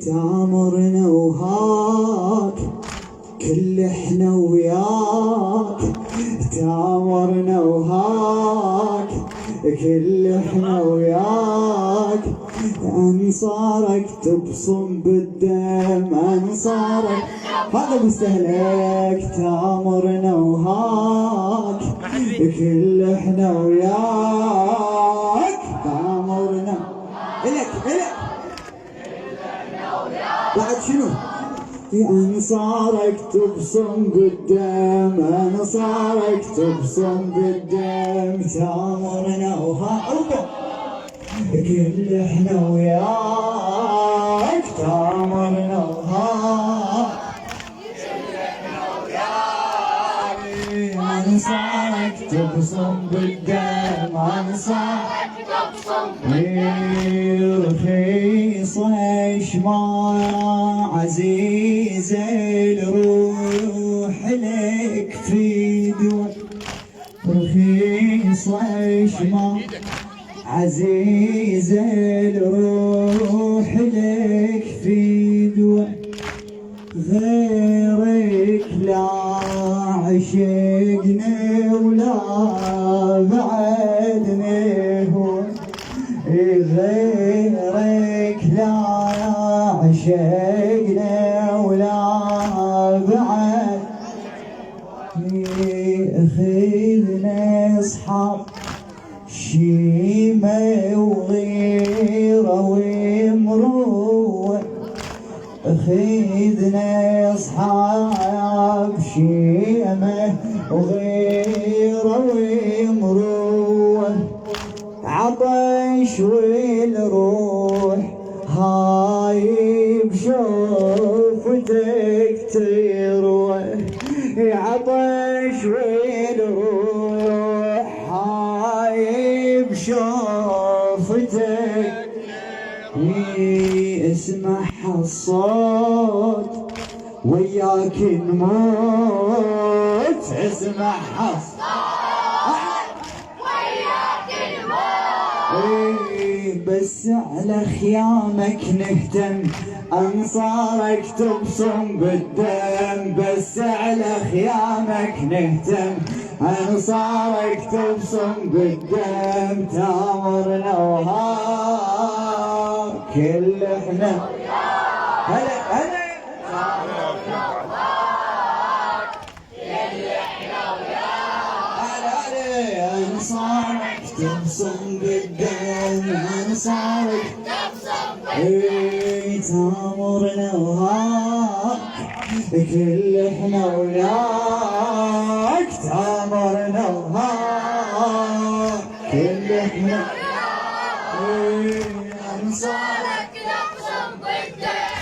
تامرنا وهاك كل احنا وياك، تامرنا وهاك كل احنا وياك، انصارك تبصم بالدم انصارك هذا مستهلك، تامرنا وهاك كل احنا وياك، تامرنا الك بعد شنو؟ انصارك تبصم بالدم انصارك تبصم بالدم، تامرنا وهاك كل احنا وياك، تامرنا وهاك كل احنا وياك، انصارك تبصم بالدم انصارك تبصم بالدم، رخيصة شماع عزيز الروح لك في دول، رخيصة شماع عزيز الروح لك في دول، غيرك لا عشقنا ولا بعدنا هو، غيرك لا عشقنا ولا بعد، اخذنا اصحاب شيمة وغيرة ومروة، اخذنا اصحاب شيمة وغيرة ومروة، عطش والروح هاي بشوفتك تروى، عطش والروح هاي بشوفتك، اسمع الصوت وياك نموت، اسمع الصوت وياك نموت، بس على خيامك نهتم انصارك تبصم بالدم، بس على خيامك نهتم انصارك تبصم بالدم، تامرنا وهاك كل احنا هلا هلا، تامرنا وهاك كل احنا وياك، هلا انصارك تبصم بالدم انصارك تبصم بالدم، تامرنا وهاك كل احنا وياك، تامرنا وهاك كل احنا وياك، انصارك تبصم بالدم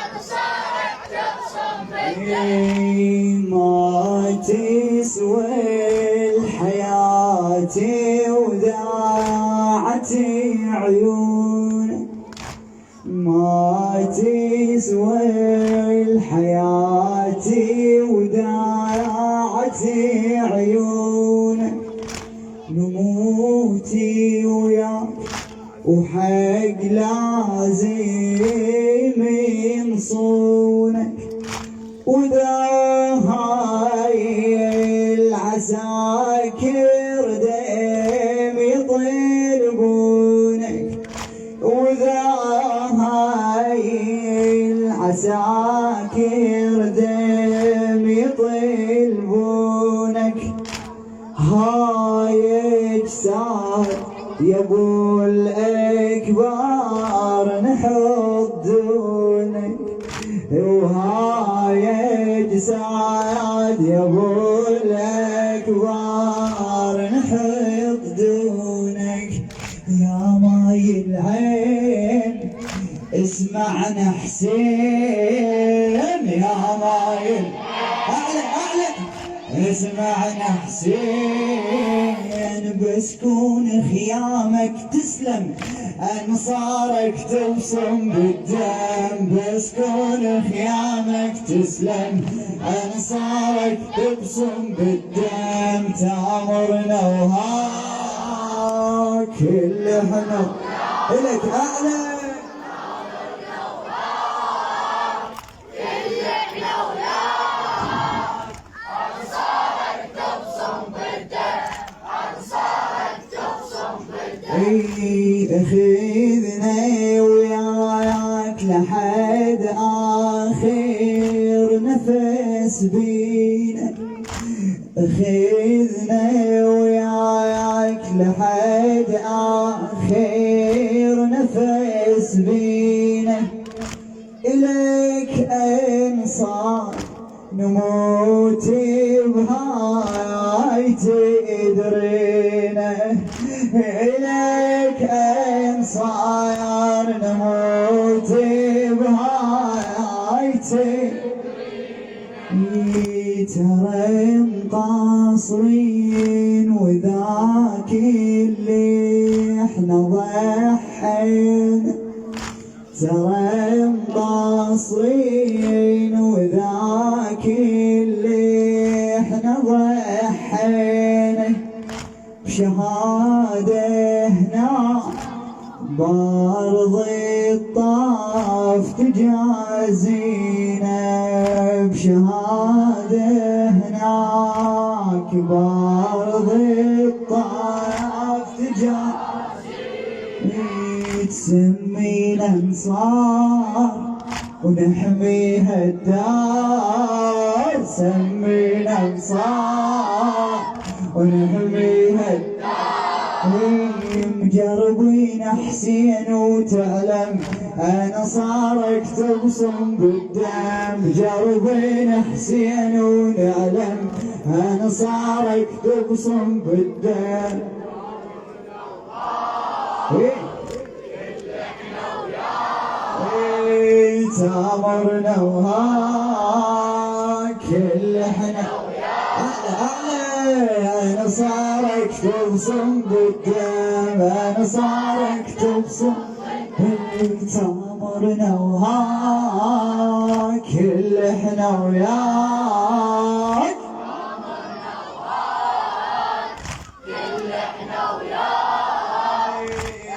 انصارك تبصم بالدم، ما تسوى الحياة وداعت عيونك، ما تسوى الحياة وداعت عيونك، نموتي وياك وحق لازم ينصونك، وذا هاي العساكر دم يطلبونك، وذا هاي العساكر دم يطلبونك، هاي اجساد يا ابو الاكبار نحضنك، وهاي اجساد يا ابو الاكبار نحضنك، يا ماي العين اسمعنا حسين، يا ماي اعلى اعلى اسمعنا حسين، بسكون خيامك تسلم انصارك تبصم بالدم، بسكون خيامك تسلم انصارك تبصم بالدم، تامرنا وهاك كل احنا الك اعلى، لحد آخر نفس بينا، خذنا وياك لحد آخر نفس بينا، إليك أنصار نموت بهاي تدرينا، إليك أنصار نموت بهاي تدرينا، ترى مقاصرين وذاك اللي احنا ضحينا، ترى مقاصرين وذاك اللي احنا ضحينا، بشهادة هنا بارض الطاف تجازينا، بشهادة هناك بارض الطاف تجازينا، تسمينا انصار ونحميها الدار، سمينا انصار ونحميها الدار، مجربين حسين وتعلم انا صارك تبصم بالدم، مجربين حسين ونعلم انا صارك تبصم بالدم، تامرنا وهاك اللي احنا انا صارك تبصم بالدم، انا صارك تبصم تامرنا وهاك اللي احنا وياك،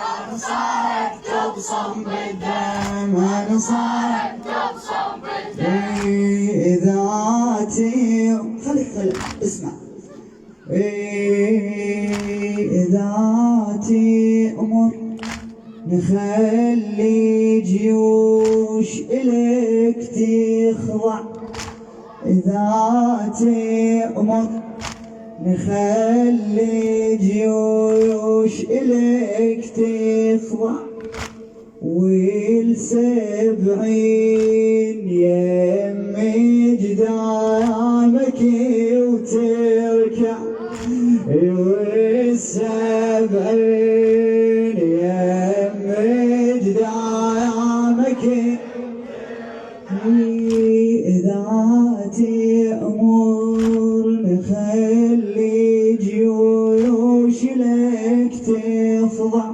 انا صارك تبصم بالدم، انا صارك تبصم بالدم، اذا خليك اسمع، اذا تأمر نخلي جيوش إليك تخضع، إذا تأمر نخلي جيوش إليك تخضع، والسبعين يمي جدامك وتركع، والسبعين يمي جدامك، إذا تأمر نخلي جيوش لك تخضع،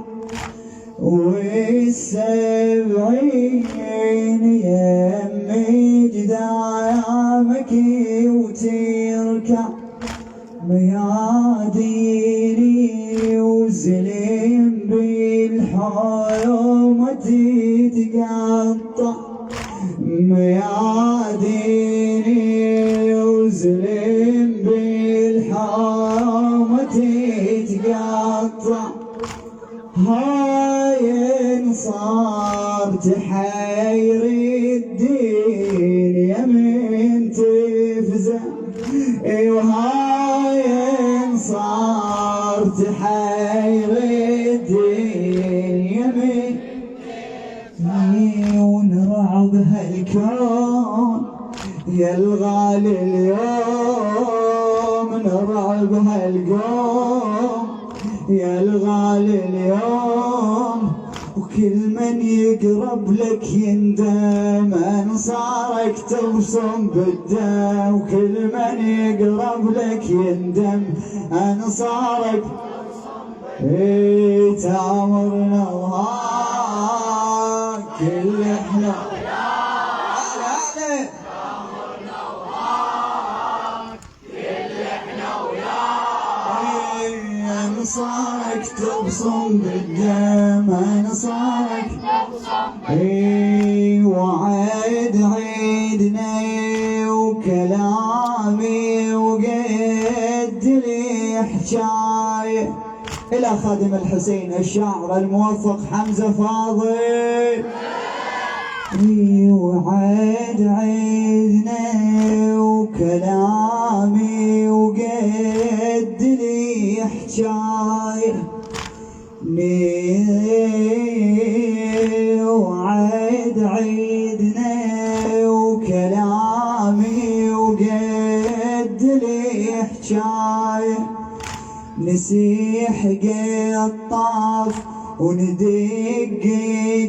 والسبعين يمي جدامك وتركع، مياديني وزلم بالحومة تتقطع، مياديني وزلم بالحومة تتقطع، هاي انصار تحير الدين يمين تفزع، وهاي انصار تحير الدين يمين، ونرعب هالكون يا الغالي اليوم، نرعب هالكون يا الغالي اليوم، وكل من يقرب لك يندم انصارك تبصم بالدم، وكل من يقرب لك يندم انصارك تامرنا وهاك اللي احنا صارك تبصم بالدم، انا صارك تبصم بالدم، وعد عيدنا وكلامي وقد لي حجايه، الى خادم الحسين الشاعر الموفق حمزة فاضل. وعد عيدنا وكلامي وقد لي حجايه وعد عيدنا وكلامي وقد لي حجايه نسيح قطاف وندق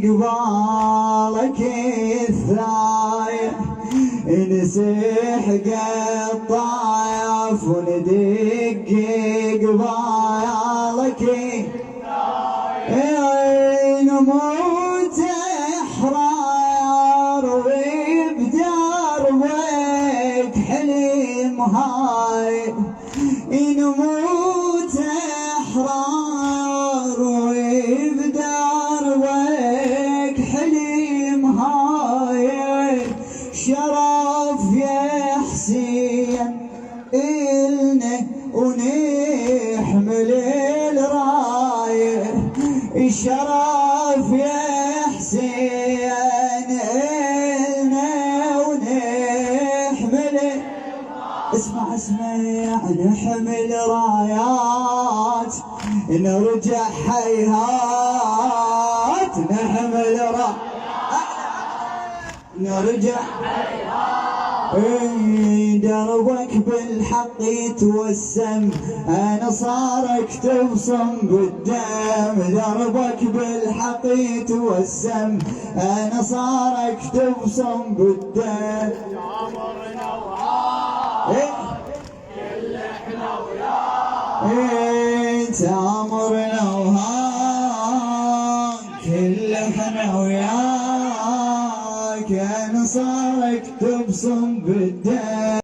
قبالك الثاير نسيح قطاف وندق قبالك نموت احرار وبدربك حلم هاي نموت احرار وبدربك حلم هاي شرف يا حسين إلنا ونحمل الرايه الشرف يا حسين إلنا ونحمل اسمع نحمل رايات نرجع حيهات نحمل رايات نرجع دربك بالحق يتوسم انا صارك تبصم بالدم دربك بالحق يتوسم انا صارك تبصم بالدم عمرنا وهاك كل احنا وياك انت عمرنا وهاك كل احنا وياك انا صارك تبصم بالدم